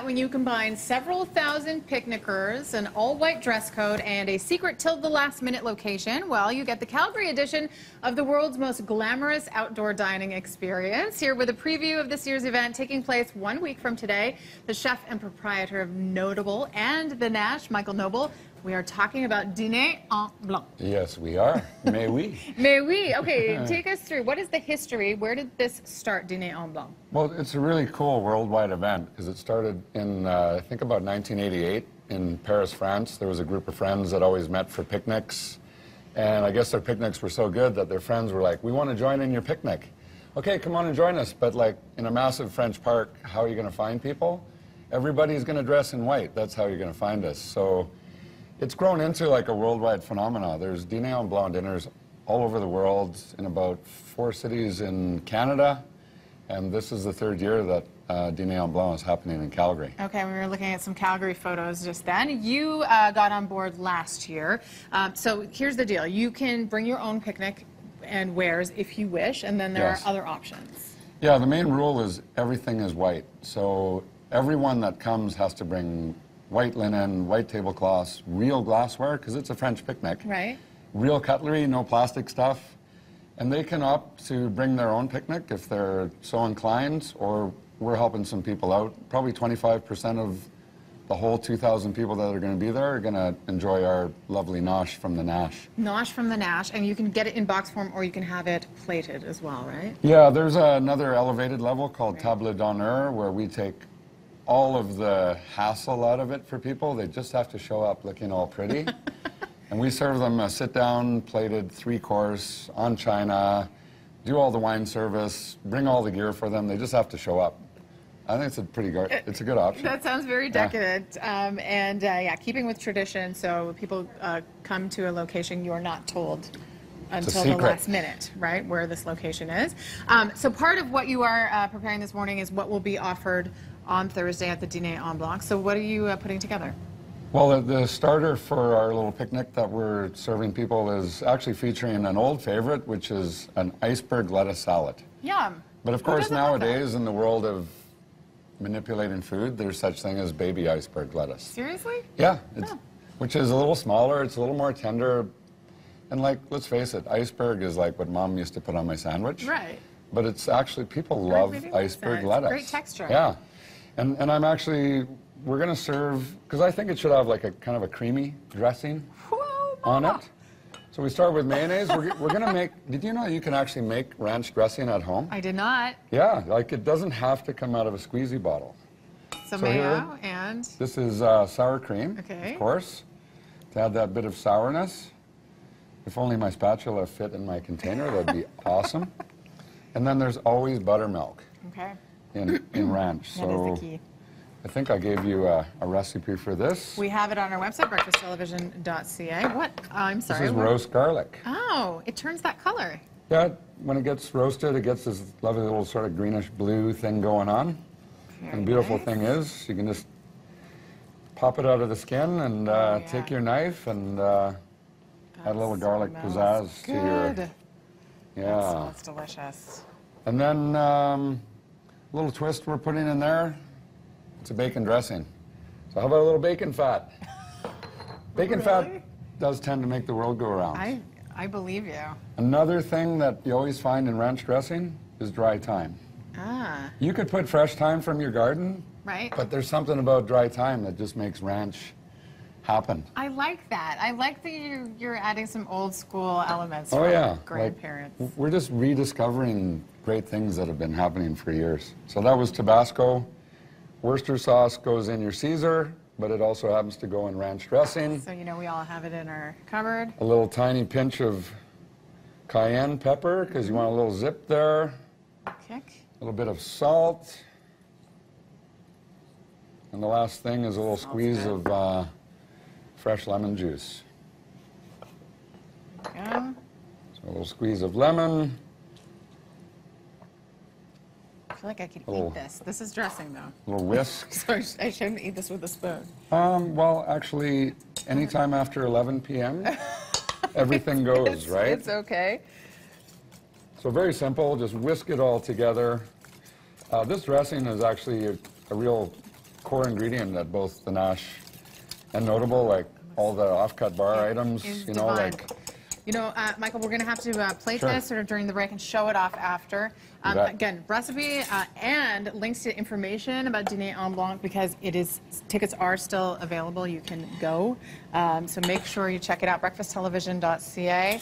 When you combine several thousand picnickers, an all-white dress code, and a secret till the last-minute location, well, you get the Calgary edition of the world's most glamorous outdoor dining experience. Here with a preview of this year's event taking place 1 week from today, the chef and proprietor of Notable and the Nash, Michael Noble. We are talking about Dîner en Blanc. Yes, we are. Mais oui. Mais oui. Okay, take us through. What is the history? Where did this start, Dîner en Blanc? Well, it's a really cool worldwide event because it started in, I think, about 1988 in Paris, France. There was a group of friends that always met for picnics. And I guess their picnics were so good that their friends were like, we want to join in your picnic. Okay, come on and join us. But like in a massive French park, how are you going to find people? Everybody's going to dress in white. That's how you're going to find us. So it's grown into like a worldwide phenomenon. There's Dîner en Blanc dinners all over the world in about 4 cities in Canada, and this is the 3rd year that Dîner en Blanc is happening in Calgary. Okay, we were looking at some Calgary photos just then. You got on board last year. So here's the deal. You can bring your own picnic and wares if you wish, and then there are other options. Yeah, the main rule is everything is white. So everyone that comes has to bring white linen, white tablecloths, real glassware, because it's a French picnic. Right. Real cutlery, no plastic stuff. And they can opt to bring their own picnic if they're so inclined, or we're helping some people out. Probably 25% of the whole 2,000 people that are going to be there are going to enjoy our lovely Nash from the Nash. Nash from the Nash, and you can get it in box form or you can have it plated as well, right? Yeah, there's another elevated level called table d'honneur where we take all of the hassle out of it for people. They just have to show up looking all pretty. And we serve them a sit-down, plated 3-course on china, do all the wine service, bring all the gear for them. They just have to show up. I think it's a pretty good, it's a good option. That sounds very decadent. Yeah, keeping with tradition, so people come to a location you're not told until the last minute, right, where this location is. So part of what you are preparing this morning is what will be offered on Thursday at the Dîner en Blanc. So what are you putting together? Well, the starter for our little picnic that we're serving people is actually featuring an old favorite, which is an iceberg lettuce salad. Yum. But of course, nowadays, in the world of manipulating food, there's such thing as baby iceberg lettuce. Seriously? Yeah, which is a little smaller, it's a little more tender. And like, let's face it, iceberg is like what Mom used to put on my sandwich. Right. But it's actually, people love iceberg lettuce. Great texture. Yeah. And I'm actually, we're going to serve, because I think it should have like a kind of a creamy dressing on it. So we start with mayonnaise. We're going to make, did you know you can actually make ranch dressing at home? I did not. Yeah, like it doesn't have to come out of a squeezy bottle. So mayo and? This is sour cream, of course, to add that bit of sourness. If only my spatula fit in my container, that'd be awesome. And then there's always buttermilk. Okay. In ranch. That is the key. I think I gave you a recipe for this. We have it on our website, breakfasttelevision.ca. What? I'm sorry. This is roast garlic. Oh, it turns that color. Yeah, when it gets roasted, it gets this lovely little sort of greenish blue thing going on. And the beautiful thing is, you can just pop it out of the skin and take your knife and add a little garlic pizzazz to your... Yeah. That smells delicious. And then a little twist we're putting in there. It's a bacon dressing. So how about a little bacon fat? Bacon fat does tend to make the world go around. I believe you. Another thing that you always find in ranch dressing is dry thyme. You could put fresh thyme from your garden, but there's something about dry thyme that just makes ranch happen. I like that. I like that you're adding some old school elements from grandparents. Like, we're just rediscovering great things that have been happening for years. So that was Tabasco. Worcester sauce goes in your Caesar, but it also happens to go in ranch dressing. So you know we all have it in our cupboard. A little tiny pinch of cayenne pepper, because you want a little zip there. Kick. A little bit of salt. And the last thing is a little squeeze of fresh lemon juice. There we go. So a little squeeze of lemon. I feel like I could eat this. This is dressing, though. A little whisk. Sorry, I shouldn't eat this with a spoon. Well, actually, anytime after 11 p.m., everything goes, right? It's okay. So very simple. Just whisk it all together. This dressing is actually a real core ingredient at both the Nash and Notable, like all the off-cut bar items, Is you know, divine. like... You know, Michael, we're going to have to play Sure. test sort of during the break and show it off after. You bet. Again, recipe and links to information about Dîner en Blanc, because tickets are still available. You can go. So make sure you check it out, breakfasttelevision.ca.